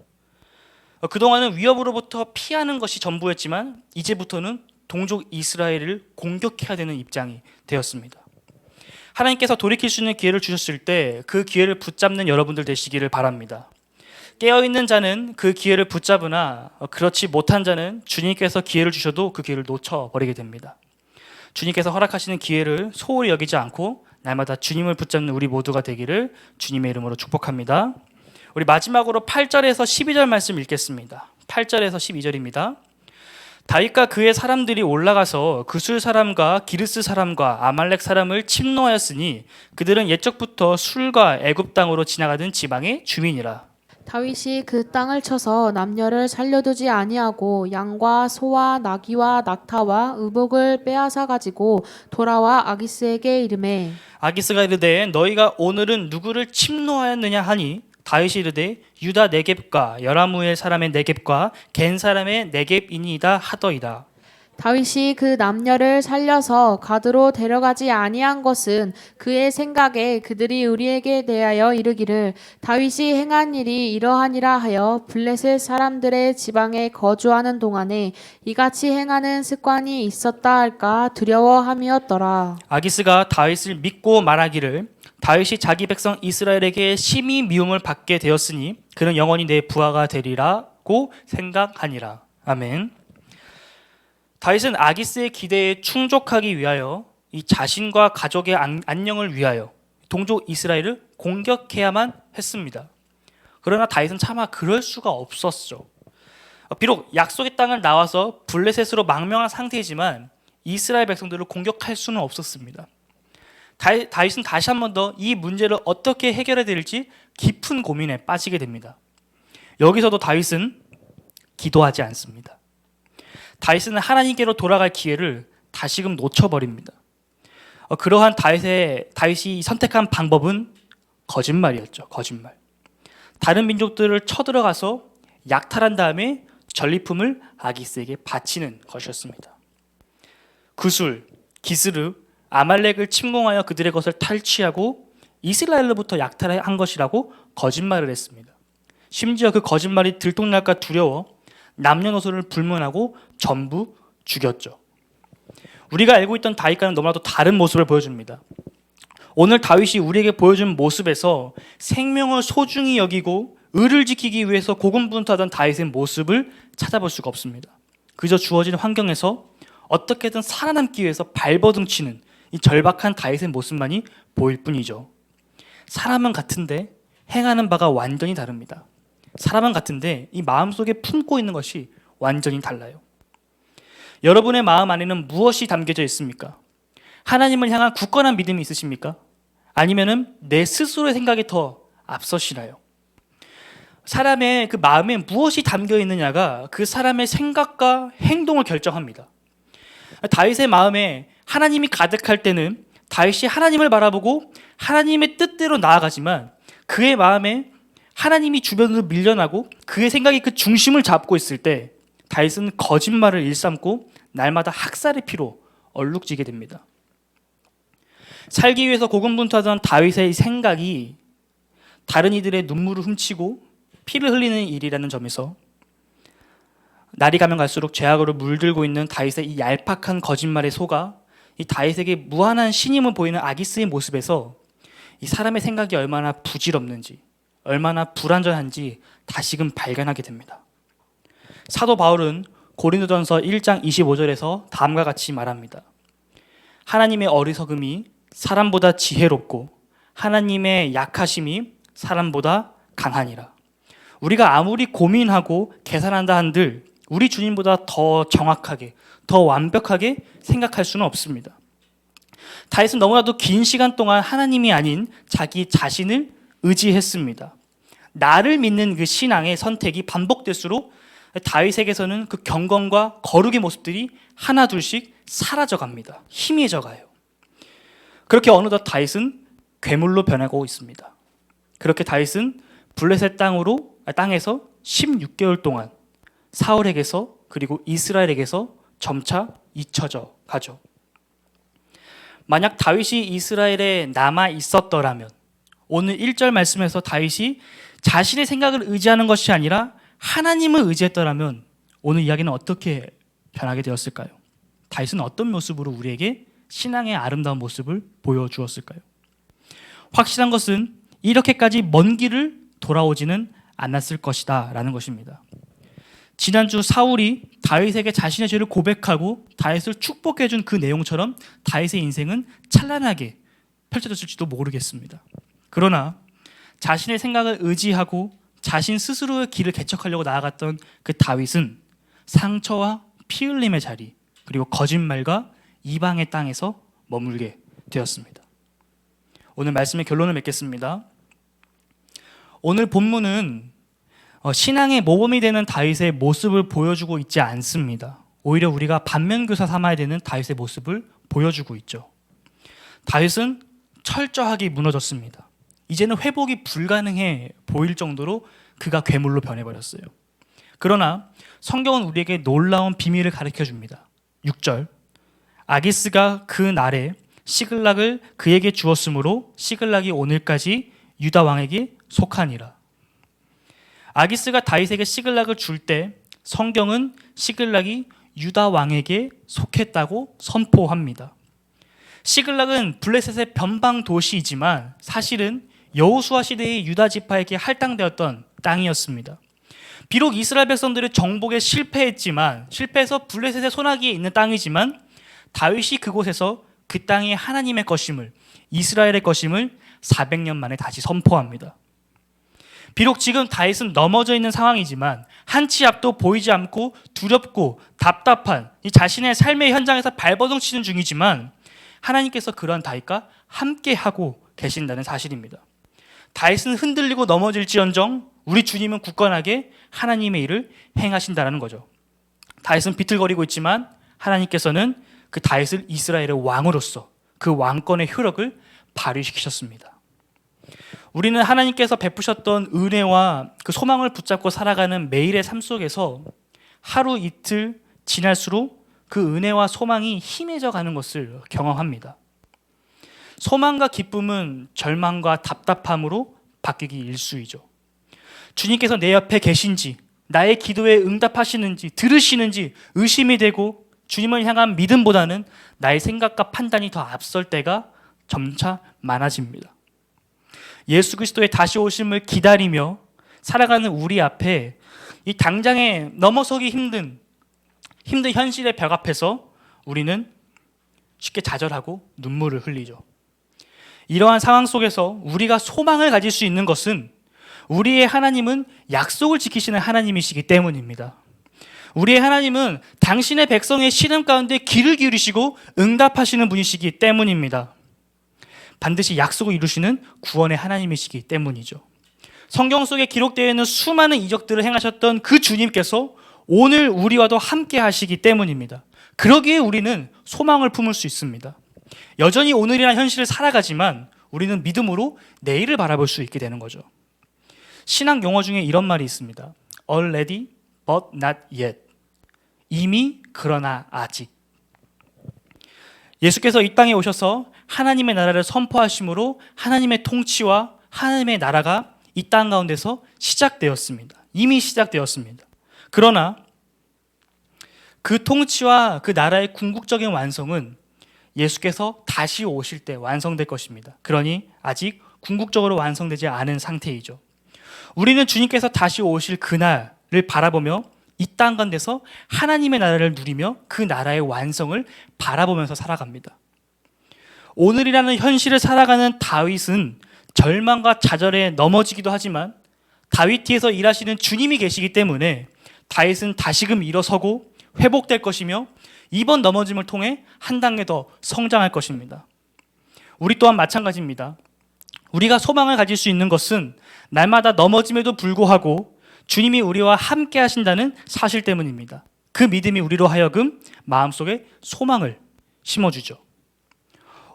[SPEAKER 1] 그동안은 위협으로부터 피하는 것이 전부였지만 이제부터는 동족 이스라엘을 공격해야 되는 입장이 되었습니다. 하나님께서 돌이킬 수 있는 기회를 주셨을 때 그 기회를 붙잡는 여러분들 되시기를 바랍니다. 깨어있는 자는 그 기회를 붙잡으나 그렇지 못한 자는 주님께서 기회를 주셔도 그 기회를 놓쳐버리게 됩니다. 주님께서 허락하시는 기회를 소홀히 여기지 않고 날마다 주님을 붙잡는 우리 모두가 되기를 주님의 이름으로 축복합니다. 우리 마지막으로 8절에서 12절 말씀 읽겠습니다. 8절에서 12절입니다. 다윗과 그의 사람들이 올라가서 그술 사람과 기르스 사람과 아말렉 사람을 침노하였으니 그들은 옛적부터 술과 애굽 땅으로 지나가던 지방의 주민이라.
[SPEAKER 2] 다윗이 그 땅을 쳐서 남녀를 살려두지 아니하고 양과 소와 나귀와 낙타와 의복을 빼앗아 가지고 돌아와 아기스에게 이르매
[SPEAKER 1] 아기스가 이르되 너희가 오늘은 누구를 침노하였느냐 하니 다윗이 이르되 유다 네겝과 여라무엘 사람의 네겝과 겐 사람의 네겝이니이다 하더이다.
[SPEAKER 2] 다윗이 그 남녀를 살려서 가드로 데려가지 아니한 것은 그의 생각에 그들이 우리에게 대하여 이르기를 다윗이 행한 일이 이러하니라 하여 블레셋 사람들의 지방에 거주하는 동안에 이같이 행하는 습관이 있었다 할까 두려워함이었더라.
[SPEAKER 1] 아기스가 다윗을 믿고 말하기를 다윗이 자기 백성 이스라엘에게 심히 미움을 받게 되었으니 그는 영원히 내 부하가 되리라고 생각하니라. 아멘. 다윗은 아기스의 기대에 충족하기 위하여 이 자신과 가족의 안녕을 위하여 동족 이스라엘을 공격해야만 했습니다. 그러나 다윗은 차마 그럴 수가 없었죠. 비록 약속의 땅을 나와서 블레셋으로 망명한 상태이지만 이스라엘 백성들을 공격할 수는 없었습니다. 다윗은 다시 한 번 더 이 문제를 어떻게 해결해야 될지 깊은 고민에 빠지게 됩니다. 여기서도 다윗은 기도하지 않습니다. 다윗은 하나님께로 돌아갈 기회를 다시금 놓쳐버립니다. 그러한 다윗이 선택한 방법은 거짓말이었죠. 거짓말. 다른 민족들을 쳐들어가서 약탈한 다음에 전리품을 아기스에게 바치는 것이었습니다. 구술, 기스르, 아말렉을 침공하여 그들의 것을 탈취하고 이스라엘로부터 약탈한 것이라고 거짓말을 했습니다. 심지어 그 거짓말이 들통날까 두려워 남녀노소를 불문하고 전부 죽였죠. 우리가 알고 있던 다윗과는 너무나도 다른 모습을 보여줍니다. 오늘 다윗이 우리에게 보여준 모습에서 생명을 소중히 여기고 의를 지키기 위해서 고군분투하던 다윗의 모습을 찾아볼 수가 없습니다. 그저 주어진 환경에서 어떻게든 살아남기 위해서 발버둥치는 이 절박한 다윗의 모습만이 보일 뿐이죠. 사람은 같은데 행하는 바가 완전히 다릅니다. 사람은 같은데 이 마음속에 품고 있는 것이 완전히 달라요. 여러분의 마음 안에는 무엇이 담겨져 있습니까? 하나님을 향한 굳건한 믿음이 있으십니까? 아니면은 내 스스로의 생각이 더 앞서시나요? 사람의 그 마음에 무엇이 담겨 있느냐가 그 사람의 생각과 행동을 결정합니다. 다윗의 마음에 하나님이 가득할 때는 다윗이 하나님을 바라보고 하나님의 뜻대로 나아가지만 그의 마음에 하나님이 주변으로 밀려나고 그의 생각이 그 중심을 잡고 있을 때 다윗은 거짓말을 일삼고 날마다 학살의 피로 얼룩지게 됩니다. 살기 위해서 고군분투하던 다윗의 생각이 다른 이들의 눈물을 훔치고 피를 흘리는 일이라는 점에서 날이 가면 갈수록 죄악으로 물들고 있는 다윗의 이 얄팍한 거짓말에 속아 이 다윗에게 무한한 신임을 보이는 아기스의 모습에서 이 사람의 생각이 얼마나 부질없는지 얼마나 불완전한지 다시금 발견하게 됩니다. 사도 바울은 고린도전서 1장 25절에서 다음과 같이 말합니다. 하나님의 어리석음이 사람보다 지혜롭고 하나님의 약하심이 사람보다 강하니라. 우리가 아무리 고민하고 계산한다 한들 우리 주님보다 더 정확하게, 더 완벽하게 생각할 수는 없습니다. 다윗은 너무나도 긴 시간 동안 하나님이 아닌 자기 자신을 의지했습니다. 나를 믿는 그 신앙의 선택이 반복될수록 다윗에게서는 그 경건과 거룩의 모습들이 하나둘씩 사라져갑니다. 희미해져가요. 그렇게 어느덧 다윗은 괴물로 변하고 있습니다. 그렇게 다윗은 블레셋 땅에서 16개월 동안 사울에게서 그리고 이스라엘에게서 점차 잊혀져 가죠. 만약 다윗이 이스라엘에 남아 있었더라면 오늘 1절 말씀에서 다윗이 자신의 생각을 의지하는 것이 아니라 하나님을 의지했더라면 오늘 이야기는 어떻게 변하게 되었을까요? 다윗은 어떤 모습으로 우리에게 신앙의 아름다운 모습을 보여주었을까요? 확실한 것은 이렇게까지 먼 길을 돌아오지는 않았을 것이다 라는 것입니다. 지난주 사울이 다윗에게 자신의 죄를 고백하고 다윗을 축복해 준 그 내용처럼 다윗의 인생은 찬란하게 펼쳐졌을지도 모르겠습니다. 그러나 자신의 생각을 의지하고 자신 스스로의 길을 개척하려고 나아갔던 그 다윗은 상처와 피 흘림의 자리, 그리고 거짓말과 이방의 땅에서 머물게 되었습니다. 오늘 말씀의 결론을 맺겠습니다. 오늘 본문은 신앙의 모범이 되는 다윗의 모습을 보여주고 있지 않습니다. 오히려 우리가 반면교사 삼아야 되는 다윗의 모습을 보여주고 있죠. 다윗은 철저하게 무너졌습니다. 이제는 회복이 불가능해 보일 정도로 그가 괴물로 변해버렸어요. 그러나 성경은 우리에게 놀라운 비밀을 가르쳐 줍니다. 6절, 아기스가 그 날에 시글락을 그에게 주었으므로 시글락이 오늘까지 유다 왕에게 속하니라. 아기스가 다윗에게 시글락을 줄 때 성경은 시글락이 유다 왕에게 속했다고 선포합니다. 시글락은 블레셋의 변방 도시이지만 사실은 여호수아 시대의 유다 지파에게 할당되었던 땅이었습니다. 비록 이스라엘 백성들의 정복에 실패해서 블레셋의 손아귀에 있는 땅이지만 다윗이 그곳에서 그 땅이 하나님의 것임을, 이스라엘의 것임을 400년 만에 다시 선포합니다. 비록 지금 다윗은 넘어져 있는 상황이지만 한치 앞도 보이지 않고 두렵고 답답한 이 자신의 삶의 현장에서 발버둥 치는 중이지만 하나님께서 그러한 다윗과 함께하고 계신다는 사실입니다. 다윗은 흔들리고 넘어질지언정 우리 주님은 굳건하게 하나님의 일을 행하신다는 거죠. 다윗은 비틀거리고 있지만 하나님께서는 그 다윗을 이스라엘의 왕으로서 그 왕권의 효력을 발휘시키셨습니다. 우리는 하나님께서 베푸셨던 은혜와 그 소망을 붙잡고 살아가는 매일의 삶 속에서 하루 이틀 지날수록 그 은혜와 소망이 희미해져 가는 것을 경험합니다. 소망과 기쁨은 절망과 답답함으로 바뀌기 일쑤이죠. 주님께서 내 옆에 계신지, 나의 기도에 응답하시는지, 들으시는지 의심이 되고 주님을 향한 믿음보다는 나의 생각과 판단이 더 앞설 때가 점차 많아집니다. 예수 그리스도의 다시 오심을 기다리며 살아가는 우리 앞에 이 당장에 넘어서기 힘든 현실의 벽 앞에서 우리는 쉽게 좌절하고 눈물을 흘리죠. 이러한 상황 속에서 우리가 소망을 가질 수 있는 것은 우리의 하나님은 약속을 지키시는 하나님이시기 때문입니다. 우리의 하나님은 당신의 백성의 시름 가운데 귀를 기울이시고 응답하시는 분이시기 때문입니다. 반드시 약속을 이루시는 구원의 하나님이시기 때문이죠. 성경 속에 기록되어 있는 수많은 이적들을 행하셨던 그 주님께서 오늘 우리와도 함께 하시기 때문입니다. 그러기에 우리는 소망을 품을 수 있습니다. 여전히 오늘이라는 현실을 살아가지만 우리는 믿음으로 내일을 바라볼 수 있게 되는 거죠. 신학 용어 중에 이런 말이 있습니다. Already but not yet. 이미 그러나 아직. 예수께서 이 땅에 오셔서 하나님의 나라를 선포하심으로 하나님의 통치와 하나님의 나라가 이 땅 가운데서 시작되었습니다. 이미 시작되었습니다. 그러나 그 통치와 그 나라의 궁극적인 완성은 예수께서 다시 오실 때 완성될 것입니다. 그러니 아직 궁극적으로 완성되지 않은 상태이죠. 우리는 주님께서 다시 오실 그날을 바라보며 이 땅 가운데서 하나님의 나라를 누리며 그 나라의 완성을 바라보면서 살아갑니다. 오늘이라는 현실을 살아가는 다윗은 절망과 좌절에 넘어지기도 하지만 다윗 뒤에서 일하시는 주님이 계시기 때문에 다윗은 다시금 일어서고 회복될 것이며 이번 넘어짐을 통해 한 단계 더 성장할 것입니다. 우리 또한 마찬가지입니다. 우리가 소망을 가질 수 있는 것은 날마다 넘어짐에도 불구하고 주님이 우리와 함께 하신다는 사실 때문입니다. 그 믿음이 우리로 하여금 마음속에 소망을 심어주죠.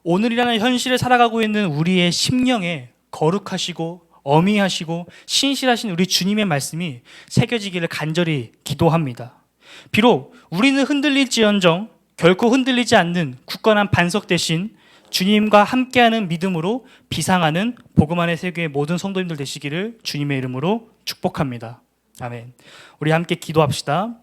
[SPEAKER 1] 오늘이라는 현실을 살아가고 있는 우리의 심령에 거룩하시고 어미하시고 신실하신 우리 주님의 말씀이 새겨지기를 간절히 기도합니다. 비록 우리는 흔들릴지언정 결코 흔들리지 않는 굳건한 반석 대신 주님과 함께하는 믿음으로 비상하는 복음 안의 세계의 모든 성도님들 되시기를 주님의 이름으로 축복합니다. 아멘. 우리 함께 기도합시다.